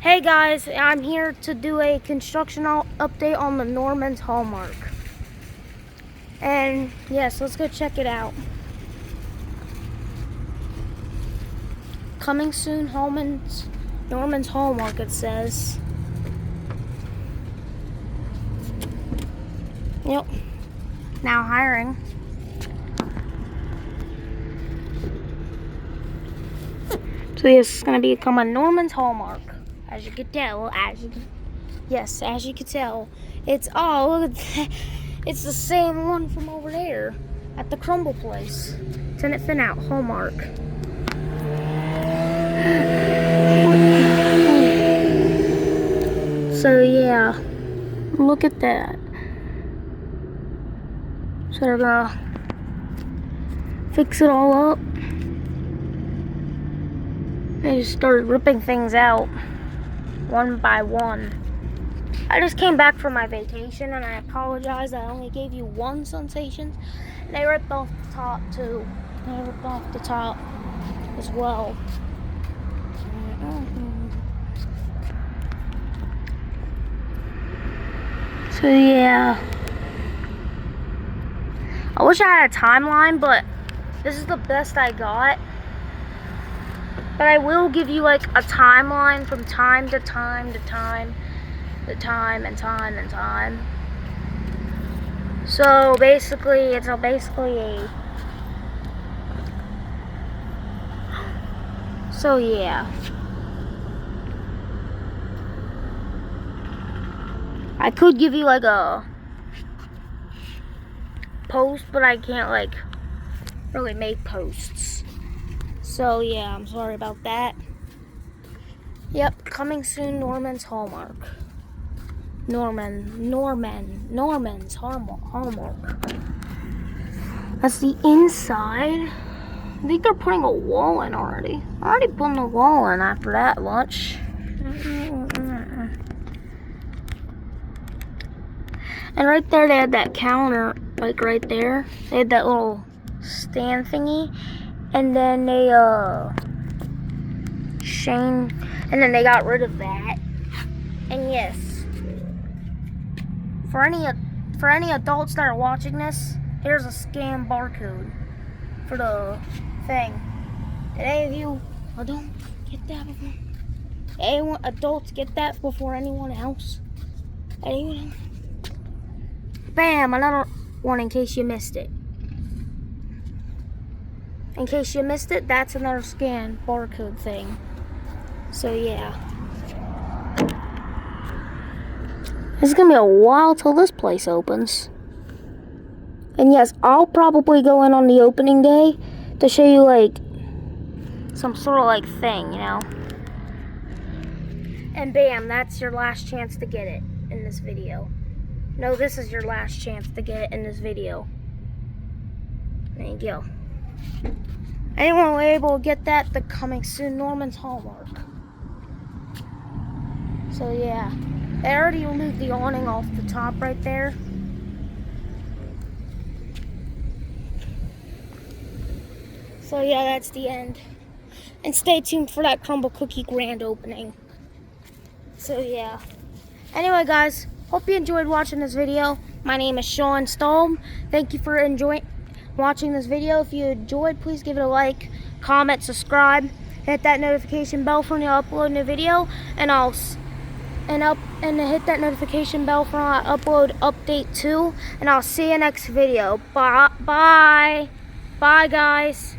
Hey guys, I'm here to do a construction update on the Norman's Hallmark. And yes, let's go check it out. Coming soon, Norman's Hallmark, it says. Yep. Now hiring. So this is going to become a Norman's Hallmark. As you can tell, as you can tell, it's look at that. It's the same one from over there at the crumble place. Tenant fin out, Hallmark. So yeah, look at that. So they're gonna fix it all up. They just started ripping things out one by one. I just came back from my vacation and I apologize. I only gave you one sensation. They ripped off the top too. They ripped off the top as well. So yeah. I wish I had a timeline, but this is the best I got. But I will give you like a timeline from time to time to time to time and time and time. So basically, it's basically a. So yeah. I could give you like a post, but I can't like really make posts. So yeah, I'm sorry about that. Yep, coming soon, Norman's Hallmark. Norman's Hallmark. That's the inside. I think they're putting a wall in already. I already put the wall in after that lunch. And right there, they had that counter, like right there. They had that little stand thingy. And then they, and then they got rid of that. And yes, for any adults that are watching this, here's a scan barcode for the thing. Did any of you adults get that before? Anyone adults get that before anyone else? Anyone? Bam! Another one in case you missed it. In case you missed it, that's another scan barcode thing. So yeah. It's gonna be a while till this place opens. And yes, I'll probably go in on the opening day to show you like some sort of like thing, you know. And bam, that's your last chance to get it in this video. No, this is your last chance to get it in this video. There you go. Anyone will be able to get that, the coming soon Norman's Hallmark. So yeah, I already removed the awning off the top right there. So yeah, that's the end. And stay tuned for that crumble cookie grand opening. So yeah. Anyway guys, hope you enjoyed watching this video. My name is Sean Stahl. Thank you for watching this video. If you enjoyed, please give it a like, comment, subscribe, hit that notification bell for when I upload a new video, and hit that notification bell for when I upload update 2, and I'll see you next video. Bye guys.